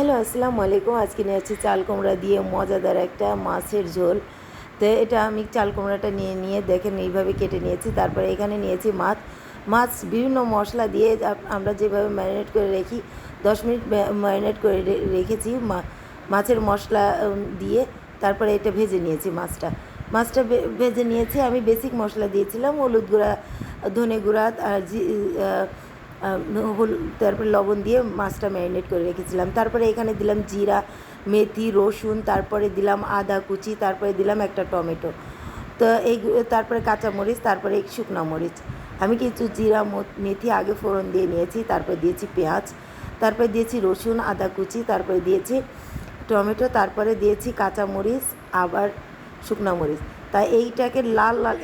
Hello, আসসালামু আলাইকুম। আজকে নিয়ে যাচ্ছি চাল কুমড়া দিয়ে মজাদার একটা মাছের ঝোল। তো এটা আমি চাল কুমড়াটা নিয়ে দেখেন এইভাবে কেটে নিয়েছি। তারপরে এখানে নিয়েছি মাছ। মাছ বিভিন্ন মশলা দিয়ে আমরা যেভাবে ম্যারিনেট করে রাখি, 10 মিনিট ম্যারিনেট করে রেখেছি মাছের মশলা দিয়ে। তারপরে এটা ভেজে নিয়েছি মাছটা ভেজে নিয়েছি। আমি বেসিক মশলা দিয়েছিলাম হলুদ গুঁড়া, ধনে গুঁড়া আর তারপরে লবণ দিয়ে মাছটা ম্যারিনেট করে রেখেছিলাম। তারপরে এখানে দিলাম জিরা, মেথি, রসুন, তারপরে দিলাম আদা কুচি, তারপরে দিলাম একটা টমেটো। তো তারপরে কাঁচামরিচ, তারপরে শুকনো মরিচ। আমি কিছু জিরা মেথি আগে ফোড়ন দিয়ে নিয়েছি। তারপরে দিয়েছি পেঁয়াজ, তারপরে দিয়েছি রসুন, আদা কুচি, তারপরে দিয়েছি টমেটো, তারপরে দিয়েছি কাঁচামরিচ, আবার শুকনো মরিচ। তাই এইটাকে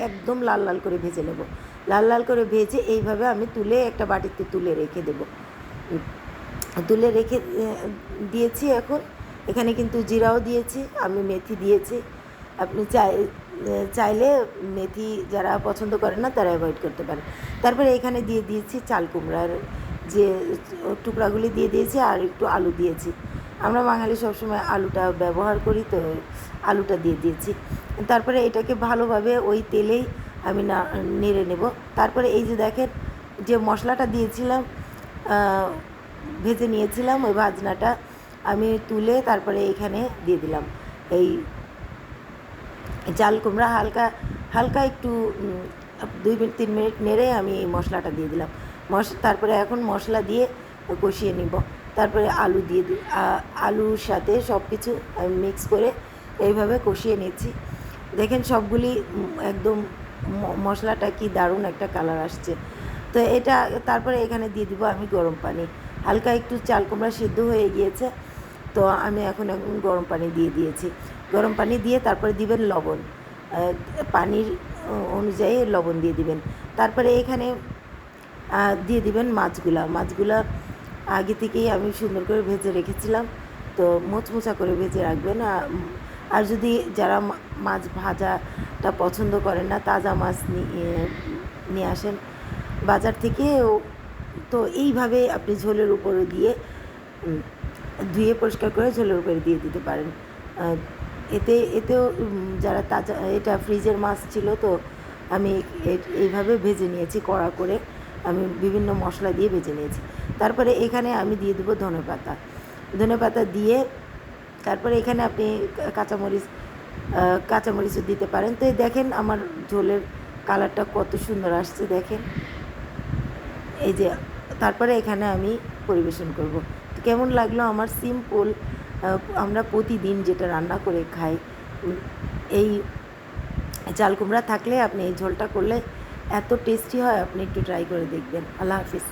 একদম লাল লাল করে ভেজে নেব। লাল লাল করে ভেজে এইভাবে আমি তুলে একটা বাটিতে তুলে রেখে দেব। তুলে রেখে দিয়েছি। এখন এখানে কিন্তু জিরাও দিয়েছি, আমি মেথি দিয়েছি। আপনি চাইলে মেথি যারা পছন্দ করে না তারা অ্যাভয়েড করতে পারে। তারপরে এখানে দিয়ে দিয়েছি চাল কুমড়ার যে টুকরাগুলি দিয়ে দিয়েছি, আর একটু আলু দিয়েছি। আমরা বাঙালি সবসময় আলুটা ব্যবহার করি, তো আলুটা দিয়ে দিয়েছি। তারপরে এটাকে ভালোভাবে ওই তেলেই আমি নেড়ে নেব। তারপরে এই যে দেখেন, যে মশলাটা দিয়েছিলাম, ভেজে নিয়েছিলাম, ওই ভাজনাটা আমি তুলে তারপরে এখানে দিয়ে দিলাম। এই চাল কুমড়া হালকা হালকা একটু 2-3 মিনিট নেড়ে আমি এই মশলাটা দিয়ে দিলাম। তারপরে এখন মশলা দিয়ে কষিয়ে নিব। তারপরে আলু দিয়ে আলুর সাথে সব কিছু মিক্স করে এইভাবে কষিয়ে নিচ্ছি। দেখেন সবগুলি একদম মশলাটা কি দারুণ একটা কালার আসছে। তো এটা তারপরে এখানে দিয়ে দিব আমি গরম পানি। হালকা একটু চাল কুমড়া সিদ্ধ হয়ে গিয়েছে, তো আমি এখন গরম পানি দিয়ে দিয়েছি। গরম পানি দিয়ে তারপরে দিবেন লবণ, পানির অনুযায়ী লবণ দিয়ে দিবেন। তারপরে এখানে দিয়ে দিবেন মাছগুলা আগে থেকেই আমি সুন্দর করে ভেজে রেখেছিলাম, তো মোচমোচা করে ভেজে রাখবেন। আর যদি যারা মাছ ভাজাটা পছন্দ করেন না, তাজা মাছ নিয়ে আসেন বাজার থেকে, তো এইভাবে আপনি ঝোলের উপরে দিয়ে ধুয়ে পরিষ্কার করে ঝোলের উপরে দিয়ে দিতে পারেন। এতেও যারা তাজা, এটা ফ্রিজের মাছ ছিল, তো আমি এইভাবে ভেজে নিয়েছি কড়া করে। আমি বিভিন্ন মশলা দিয়ে ভেজে নিয়েছি। তারপরে এখানে আমি দিয়ে দেবো ধনেপাতা দিয়ে, তারপরে এখানে আপনি কাঁচামরিচও দিতে পারেন। তো দেখেন আমার ঝোলের কালারটা কত সুন্দর আসছে, দেখেন এই যে। তারপরে এখানে আমি পরিবেশন করব। তো কেমন লাগলো আমার সিম্পল, আমরা প্রতিদিন যেটা রান্না করে খাই, এই চাল কুমড়া থাকলে আপনি এই ঝোলটা করলে এত টেস্টি হয়, আপনি একটু ট্রাই করে দেখবেন। আল্লাহ হাফিজ।